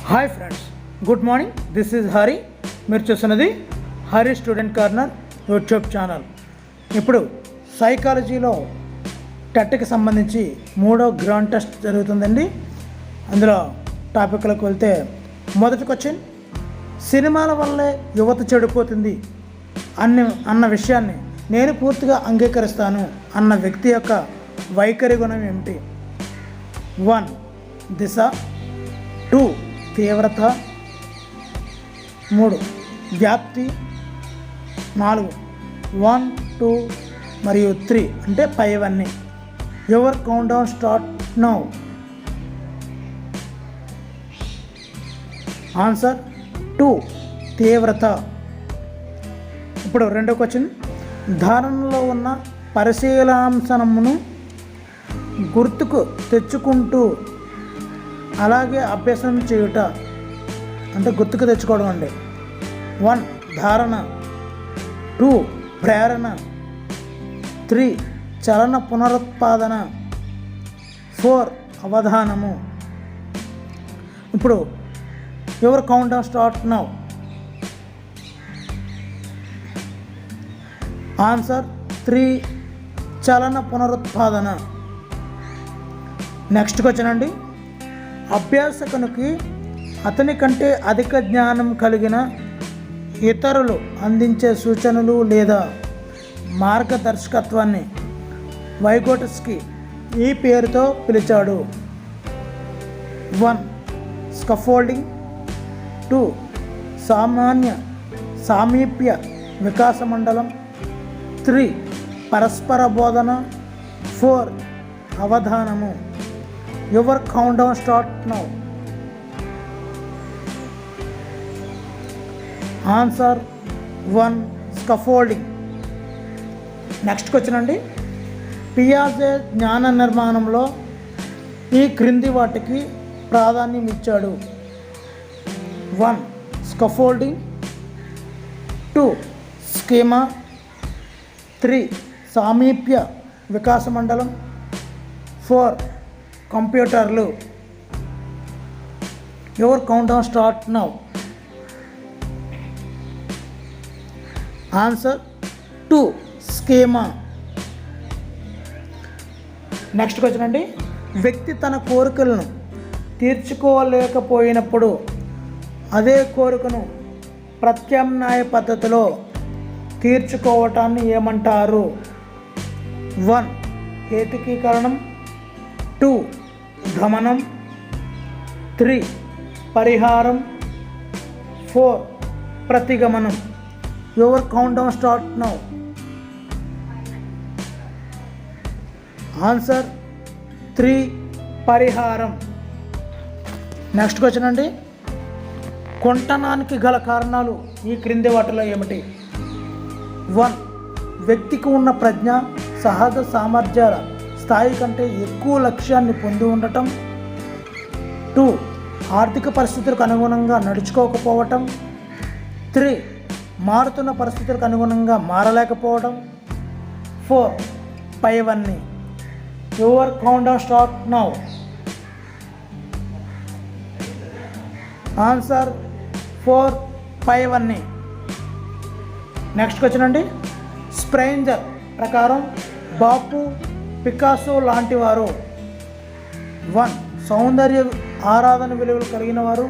Hi friends, good morning. This is Hari. మీరు చూస్తున్నది Hari student corner YouTube channel. ఇప్పుడు సైకాలజీలో టెట్కి సంబంధించి 3వ గ్రాండ్ టెస్ట్ జరుగుతుందండి. అందులో టాపిక్లకు వెళ్తే మొదటి క్వశ్చన్, సినిమాల వల్లే యువత చెడిపోతుంది అన్న విషయాన్ని నేను పూర్తిగా అంగీకరిస్తాను అన్న వ్యక్తి యొక్క వైఖరి గుణం ఏమిటి? 1 దిశ, 2 తీవ్రత, 3 వ్యాప్తి, 4 1 2 మరియు 3 అంటే పైవన్నీ. Your countdown start now. Answer 2 తీవ్రత. ఇప్పుడు రెండో క్వశ్చన్, ధారణలో ఉన్న పరిశీలనాంశమును గుర్తుకు తెచ్చుకుంటూ అలాగే అభ్యసనం చేయుట అంటే గుర్తుకు తెచ్చుకోవడం అండి. 1 ధారణ, 2 ప్రేరణ, 3 చలన పునరుత్పాదన, 4 అవధానము. ఇప్పుడు your countdown start now. Answer 3 చలన పునరుత్పాదన. నెక్స్ట్ క్వశ్చన్ అండి, అభ్యాసకునికి అతని కంటే అధిక జ్ఞానం కలిగిన ఇతరులు అందించే సూచనలు లేదా మార్గదర్శకత్వాన్ని వైగోట్స్కీ ఈ పేరుతో పిలిచాడు. 1 స్కాఫోల్డింగ్, 2 సామీప్య వికాస మండలం, 3 పరస్పర బోధన, 4 అవధానము. Your countdown start now. Answer 1 scaffolding. Next question అండి, పియాజే జ్ఞాన నిర్మాణంలో ఈ క్రింది వాటికి ప్రాధాన్యం ఇచ్చాడు. 1 స్కాఫోల్డింగ్, 2 స్కీమా, 3 సామీప్య వికాస మండలం, 4 కంప్యూటర్లు. Your countdown start now. Answer 2 schema. Next question అండి, వ్యక్తి తన కోరికలను తీర్చుకోలేకపోయినప్పుడు అదే కోరికను ప్రత్యామ్నాయ పద్ధతిలో తీర్చుకోవటాన్ని ఏమంటారు? 1 హేతుకీకరణం, 2 గమనం, 3 పరిహారం, 4 ప్రతిగమనం. Your countdown start now. Answer 3 పరిహారం. నెక్స్ట్ క్వశ్చన్ అండి, కొంటనానికి గల కారణాలు ఈ క్రింది వాటిలో ఏమిటి? 1 వ్యక్తికి ఉన్న ప్రజ్ఞ, సహజ సామర్థ్యాల స్థాయి కంటే ఎక్కువ లక్ష్యాన్ని పొంది ఉండటం, 2 ఆర్థిక పరిస్థితులకు అనుగుణంగా నడుచుకోకపోవటం, 3 మారుతున్న పరిస్థితులకు అనుగుణంగా మారలేకపోవడం, 4 పైవన్నీ. Your countdown start now. Answer 4 పైవన్నీ. నెక్స్ట్ క్వశ్చన్ అండి, స్ప్రైంజర్ ప్రకారం బాపు, పికాసో లాంటి వారు 1 సౌందర్య ఆరాధన విలువలు కలిగిన వారు,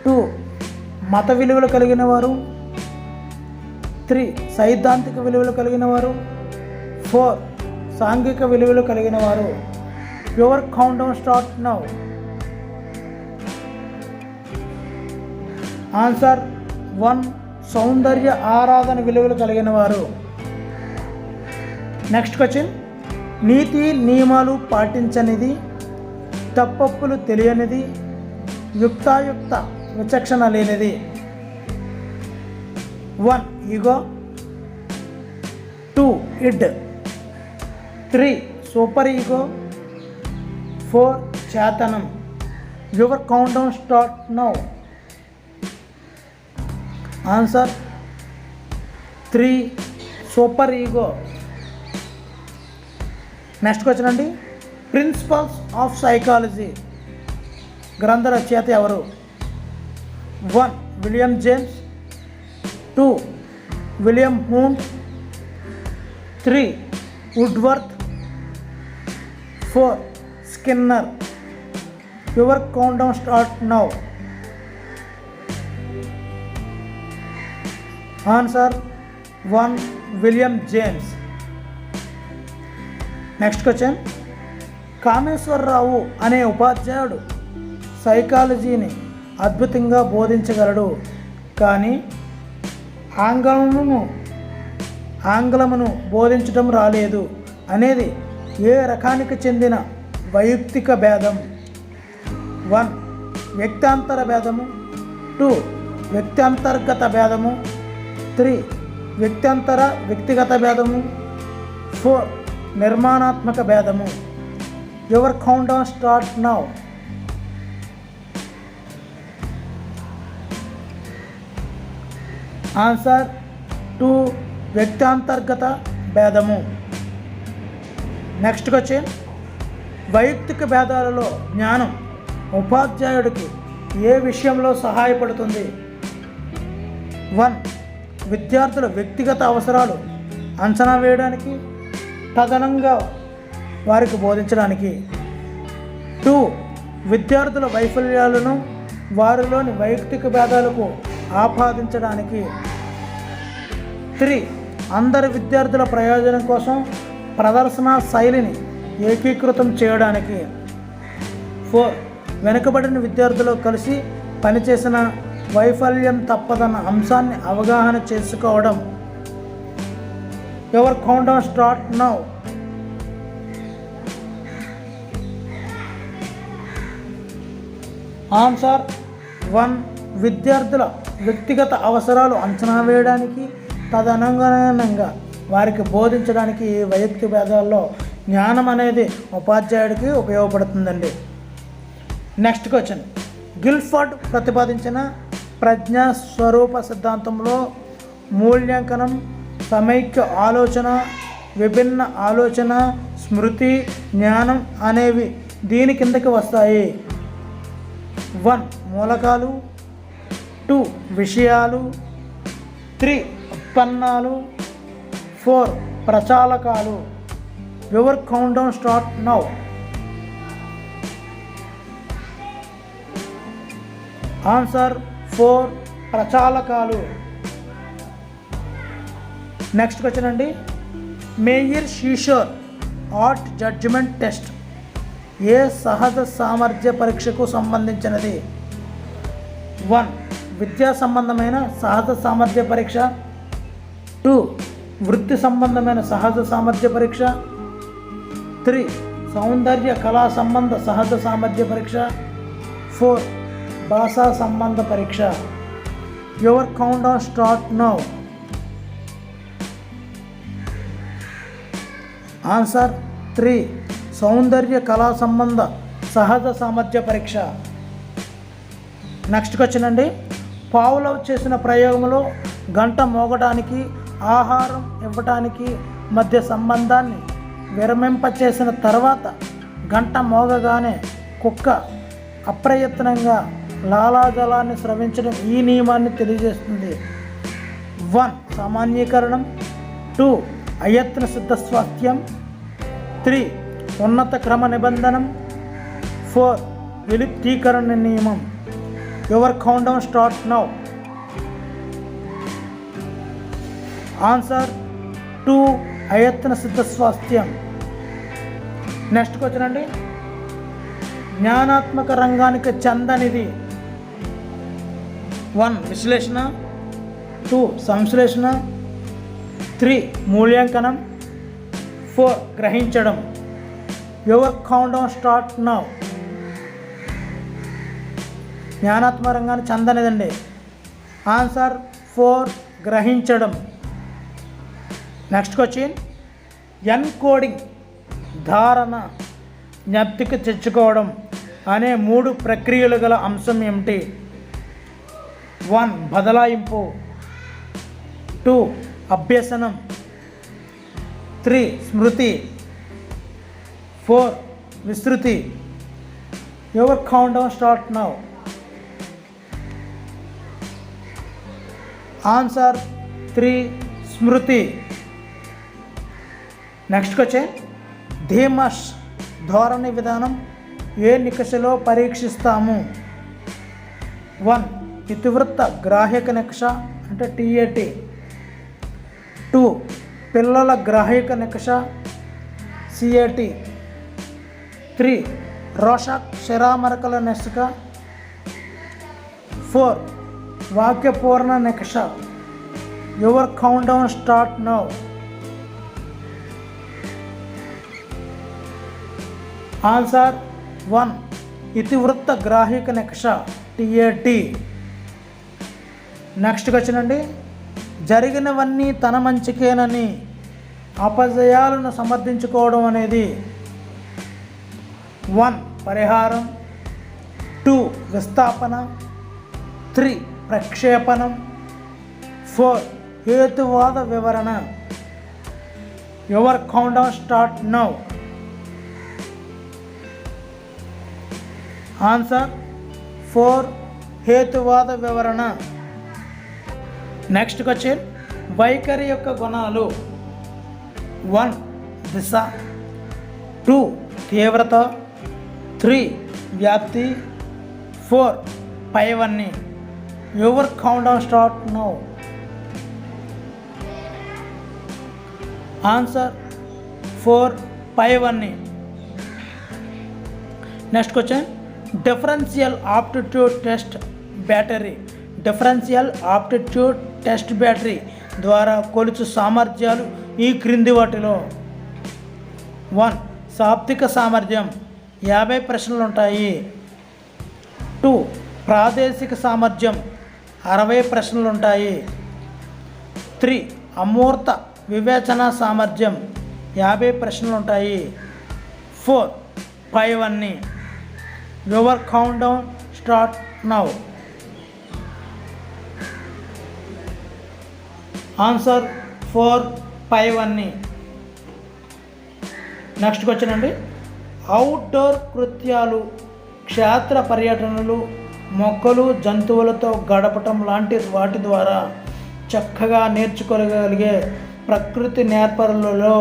2 మత విలువలు కలిగిన వారు, 3 సైద్ధాంతిక విలువలు కలిగిన వారు, 4 సాంఘిక విలువలు కలిగిన వారు. Your countdown start now. Answer 1 సౌందర్య ఆరాధన విలువలు కలిగిన వారు. నెక్స్ట్ క్వశ్చన్, నీతి నియమాలు పాటించనిది, తప్పప్పులు తెలియనిది, యుక్తాయుక్త విచక్షణ లేనిది. 1 ఈగో, 2 ఇడ్, 3 సూపర్ ఈగో, 4 చేతనం. Your countdown start now. Answer 3 superego. Next question అండి, ప్రిన్సిపల్స్ ఆఫ్ సైకాలజీ గ్రంథ రచయిత ఎవరు? 1. William James. 2. William Hunt. 3. Woodworth. 4. Skinner. Your countdown starts now. Answer 1. William James. Next question. Kameswara Rao అనే ఉపాధ్యాయుడు సైకాలజీని అద్భుతంగా బోధించగలడు, కానీ ఆంగ్లమును బోధించడం రాలేదు అనేది ఏ రకానికి చెందిన వైయక్తిక భేదం? 1. వ్యక్తాంతర భేదము. 2. వ్యక్తాంతర్గత భేదము. 3. వ్యక్తాంతర వ్యక్తిగత భేదము. 4. నిర్మాణాత్మక భేదము. Your countdown start now. Answer 2. వ్యక్తాంతర్గత భేదము. Next question. వైయక్తిక భేదాలలో జ్ఞానం ఉపాధ్యాయుడికి ఏ విషయంలో సహాయపడుతుంది? 1. విద్యార్థుల వ్యక్తిగత అవసరాలు అంచనా వేయడానికి, తదనంగా వారికి బోధించడానికి. 2. విద్యార్థుల వైఫల్యాలను వారిలోని వైయక్తిక భేదాలకు ఆపాదించడానికి. 3. అందరి విద్యార్థుల ప్రయోజనం కోసం ప్రదర్శన శైలిని ఏకీకృతం చేయడానికి. 4. వెనుకబడిన విద్యార్థులు కలిసి పనిచేసిన వైఫల్యం తప్పదన్న అంశాన్ని అవగాహన చేసుకోవడం. Your countdown start now. Answer 1. విద్యార్థుల వ్యక్తిగత అవసరాలు అంచనా వేయడానికి, తదనుగుణంగా వారికి బోధించడానికి ఈ వైయక్తిక భేదాల్లో జ్ఞానం అనేది ఉపాధ్యాయుడికి ఉపయోగపడుతుందండి. Next question. గిల్ఫర్డ్ ప్రతిపాదించిన ప్రజ్ఞా స్వరూప సిద్ధాంతంలో మూల్యాంకనం, సమైక్య ఆలోచన, విభిన్న ఆలోచన, స్మృతి, జ్ఞానం అనేవి దీని కిందకి వస్తాయి. 1. మూలకాలు. 2. విషయాలు. 3. ఉత్పన్నాలు. 4. ప్రచాలకాలు. Your countdown start now. Answer 4. ప్రచాలకాలు. నెక్స్ట్ క్వశ్చన్ అండి. Meier Seashore art judgment test ఏ సహజ సామర్థ్య పరీక్షకు సంబంధించినది? 1. విద్యా సంబంధమైన సహజ సామర్థ్య పరీక్ష. 2. వృత్తి సంబంధమైన సహజ సామర్థ్య పరీక్ష. 3. సౌందర్య కళా సంబంధ సహజ సామర్థ్య పరీక్ష. 4. భాషా సంబంధ పరీక్ష. Your countdown start now. Answer 3. సౌందర్య కళా సంబంధ సహజ సామర్థ్య పరీక్ష. నెక్స్ట్ క్వశ్చన్ అండి. పావ్లోవ్ చేసిన ప్రయోగంలో గంట మోగడానికి, ఆహారం ఇవ్వటానికి మధ్య సంబంధాన్ని విరమింపచేసిన తర్వాత గంట మోగగానే కుక్క అప్రయత్నంగా లాలాజలాన్ని స్రవించడం ఈ నియమాన్ని తెలియజేస్తుంది. 1. సామాన్యీకరణం. 2. అయత్న సిద్ధ స్వాస్థ్యం. 3. ఉన్నత క్రమ నిబంధనం. 4. విలుప్తీకరణ నియమం. Your countdown start now. Answer 2. అయత్న సిద్ధ స్వాస్థ్యం. నెక్స్ట్ క్వశ్చన్ అండి. జ్ఞానాత్మక రంగానికి చెందనిది. 1. విశ్లేషణ. 2. సంశ్లేషణ. 3. మూల్యాంకనం. 4. గ్రహించడం. Your countdown start now. జ్ఞానాత్మక రంగానికి చెందనిదండి. ఆన్సర్ 4. గ్రహించడం. Next question. ఎన్కోడింగ్ ధారణ జ్ఞప్తికి తెచ్చుకోవడం అనే 3 ప్రక్రియలు గల అంశం ఏమిటి? 1. బదలాయింపు. 2. అభ్యసనం. 3. స్మృతి. 4. విస్తృతి. Your countdown start now. Answer 3 స్మృతి. నెక్స్ట్కి వచ్చే ధీమస్ ధోరణి విధానం ఏ నికషలో పరీక్షిస్తాము? 1 ఇతివృత్త గ్రాహక నికష అంటే TAT. 2 పిల్లల గ్రాహక నికష CAT. 3 రోషక్ శరామరకల నికష. 4 వాక్యపూర్ణ నికష. Your countdown start now. Answer 1 ఇతివృత్త గ్రాహిక నికష TAT. నెక్స్ట్కి వచ్చినండి జరిగినవన్నీ తన మంచికేనని అపజయాలను సమర్థించుకోవడం అనేది 1 పరిహారం. 2 విస్థాపన. 3 ప్రక్షేపణం. 4 హేతువాద వివరణ. Your countdown start now. Answer 4 హేతువాద వివరణ. నెక్స్ట్కి వచ్చే వైఖరి యొక్క గుణాలు. 1 దిశ. 2 తీవ్రత. 3 వ్యాప్తి. 4 పైవన్నీ. Your countdown start now. Answer 4 పైవన్నీ. Next question differential aptitude test battery. Differential aptitude test battery ద్వారా కొలుచు సామర్థ్యాలు ఈ క్రింది వాటిలో. 1 శాబ్దిక సామర్థ్యం 50 ప్రశ్నలు ఉంటాయి. 2 ప్రాదేశిక సామర్థ్యం 60 ప్రశ్నలు ఉంటాయి. 3 అమూర్త వివేచన సామర్థ్యం 50 ప్రశ్నలు ఉంటాయి. 4 పైవన్నీ. Your countdown start now. Answer 4 పైవన్నీ. నెక్స్ట్కి వచ్చానండి అవుట్డోర్ కృత్యాలు క్షేత్ర పర్యటనలు మొక్కలు జంతువులతో గడపటం లాంటి వాటి ద్వారా చక్కగా నేర్చుకోగలిగే ప్రకృతి నేర్పరులలో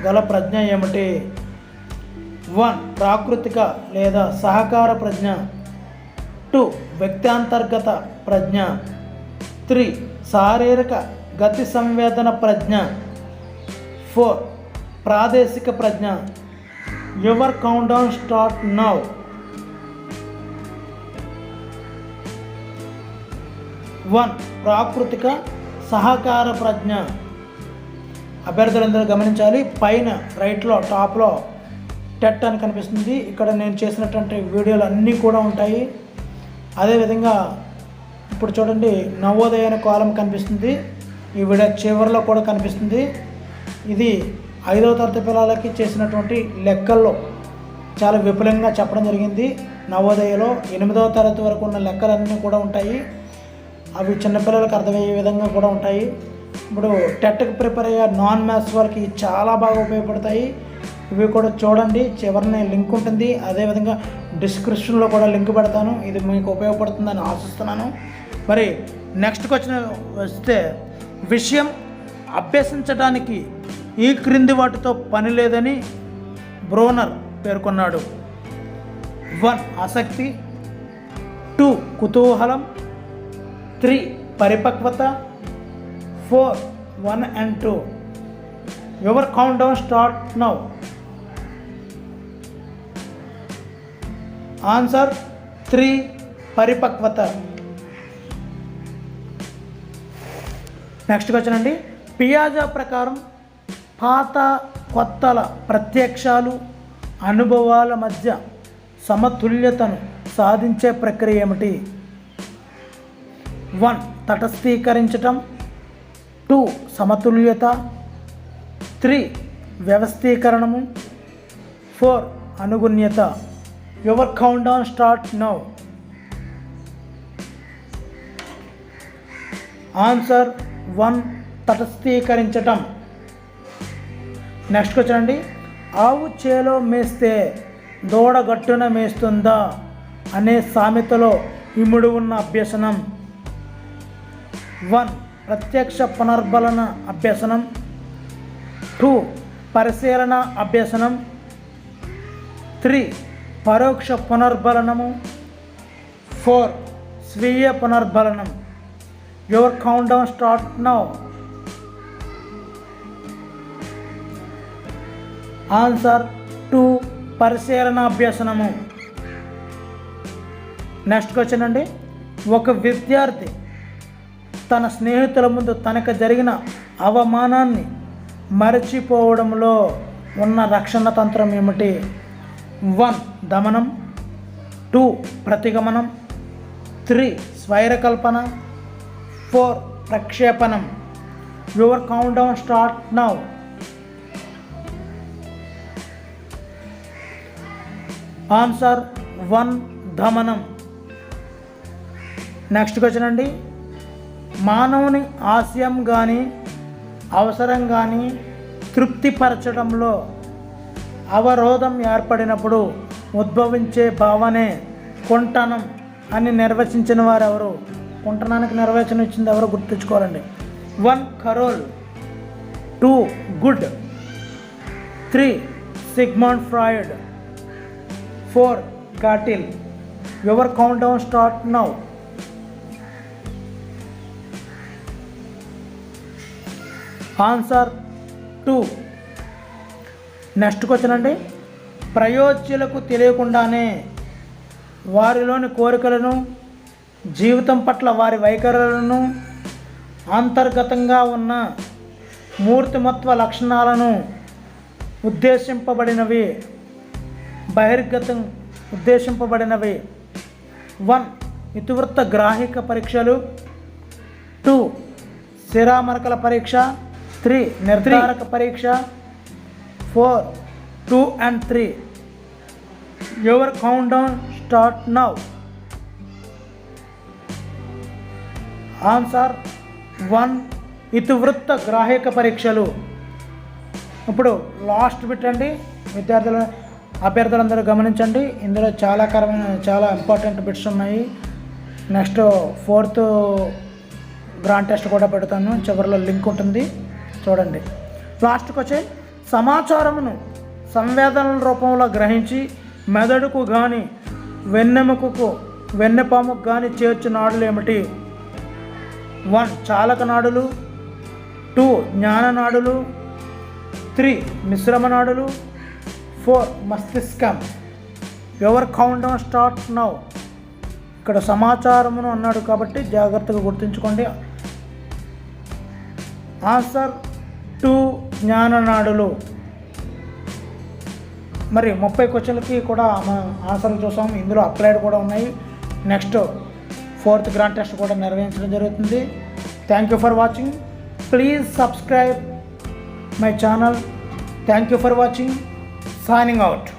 గల ప్రజ్ఞ ఏమిటి? 1 ప్రాకృతిక లేదా సహకార ప్రజ్ఞ. 2 వ్యక్తాంతర్గత ప్రజ్ఞ. 3 శారీరక గతి సంవేదన ప్రజ్ఞ. 4 ప్రాదేశిక ప్రజ్ఞ. Your countdown start now. One ప్రాకృతిక సహకార ప్రజ్ఞ. అభ్యర్థులందరూ గమనించాలి, పైన రైట్లో టాప్లో టెట్ అని కనిపిస్తుంది. ఇక్కడ నేను చేసినటువంటి వీడియోలు అన్నీ కూడా ఉంటాయి. అదేవిధంగా ఇప్పుడు చూడండి నవోదయ అనే కాలం కనిపిస్తుంది, ఈ వీడియో చివరిలో కూడా కనిపిస్తుంది. ఇది 5వ తరగతి పిల్లలకి చేసినటువంటి లెక్కల్లో చాలా విపులంగా చెప్పడం జరిగింది. నవోదయలో 8వ తరగతి వరకు ఉన్న లెక్కలన్నీ కూడా ఉంటాయి. అవి చిన్నపిల్లలకు అర్థమయ్యే విధంగా కూడా ఉంటాయి. ఇప్పుడు టెట్కి ప్రిపేర్ అయ్యే నాన్ మ్యాథ్స్ వాళ్ళకి చాలా బాగా ఉపయోగపడతాయి. ఇవి కూడా చూడండి, చివరిని లింక్ ఉంటుంది. అదేవిధంగా డిస్క్రిప్షన్లో కూడా లింక్ పెడతాను. ఇది మీకు ఉపయోగపడుతుందని ఆశిస్తున్నాను. మరి నెక్స్ట్ క్వశ్చన్ వస్తే, విషయం అభ్యసించడానికి ఈ క్రింది వాటితో పని లేదని బ్రోనర్ పేర్కొన్నాడు. 1 ఆసక్తి, 2 కుతూహలం, 3 పరిపక్వత, 4 1 and 2. Your countdown start now. Answer 3 పరిపక్వత. నెక్స్ట్ క్వశ్చన్ అండి, పియాజా ప్రకారం పాత కొత్తల ప్రత్యక్షాలు అనుభవాల మధ్య సమతుల్యతను సాధించే ప్రక్రియ ఏమిటి? 1 తటస్థీకరించటం, 2 సమతుల్యత, 3 వ్యవస్థీకరణము, 4 అనుగుణ్యత. Your countdown start now. Answer 1 తటస్థీకరించటం. నెక్స్ట్ క్వశ్చన్ అండి, ఆవు చేలో మేస్తే దూడ గట్టున మేస్తుందా అనే సామెతలో ఇముడు ఉన్న అభ్యసనం. 1 ప్రత్యక్ష పునర్బలన అభ్యసనం. 2 పరిశీలన అభ్యసనం. 3 పరోక్ష పునర్బలనము. 4 స్వీయ పునర్బలనం. Your countdown start now. Answer 2 పరిశీలన అభ్యసనము. నెక్స్ట్ క్వశ్చన్ అండి. ఒక విద్యార్థి తన స్నేహితుల ముందు తనకు జరిగిన అవమానాన్ని మరచిపోవడంలో ఉన్న రక్షణ తంత్రం ఏమిటి? 1 దమనం. 2 ప్రతిగమనం. 3 స్వైరకల్పన. 4 ప్రక్షేపణం. Your countdown start now. Answer 1 దమనం. నెక్స్ట్ క్వశ్చన్ అండి. మానవుని ఆశయం కానీ అవసరం కానీ తృప్తిపరచడంలో అవరోధం ఏర్పడినప్పుడు ఉద్భవించే భావనే కుంటనం అని నిర్వచించిన వారు ఎవరు? కుంటనానికి నిర్వచనం ఇచ్చింది ఎవరు గుర్తుంచుకోవాలండి. 1 Carroll. 2 Good. 3 Sigmund Freud. 4 Cattell. Your countdown start now. Answer 2. Next question అండి. ప్రయోజ్యులకు తెలియకుండానే వారిలోని కోరికలను, జీవితం పట్ల వారి వైఖరులను, అంతర్గతంగా ఉన్న మూర్తిమత్వ లక్షణాలను ఉద్దేశింపబడినవి, ఉద్దేశింపబడినవి. 1 ఇతివృత్త గ్రాహిక పరీక్షలు. 2 శిరామరకల పరీక్ష. 3 నిర్ధారక పరీక్ష. 4 2 and 3. Your countdown start now. Answer 1 ఇతివృత్త గ్రాహిక పరీక్షలు. ఇప్పుడు లాస్ట్ బిట్ అండి. అభ్యర్థులందరూ గమనించండి. ఇందులో చాలా ఇంపార్టెంట్ బిట్స్ ఉన్నాయి. నెక్స్ట్ 4th గ్రాండ్ టెస్ట్ కూడా పెడతాను. చివరిలో లింక్ ఉంటుంది, చూడండి. Last question. సమాచారమును సంవేదనల రూపంలో గ్రహించి మెదడుకు కానీ వెన్నెపాముకు కానీ చేర్చు నాడులు ఏమిటి? 1 చాలక నాడులు. 2 జ్ఞాన నాడులు. 3 మిశ్రమ నాడులు. 4 మస్తిష్కం. Your countdown start now. ఇక్కడ సమాచారమును అన్నాడు కాబట్టి జాగ్రత్తగా గుర్తుంచుకోండి. ఆన్సర్ 2 జ్ఞాననాడులు. మరి 30 క్వశ్చన్లకి కూడా మనం ఆన్సర్లు చూసాం. ఇందులో అప్లైడ్ కూడా ఉన్నాయి. నెక్స్ట్ 4th గ్రాండ్ టెస్ట్ కూడా నిర్వహించడం జరుగుతుంది. Thank you for watching. Please subscribe my channel. Thank you for watching. Signing out.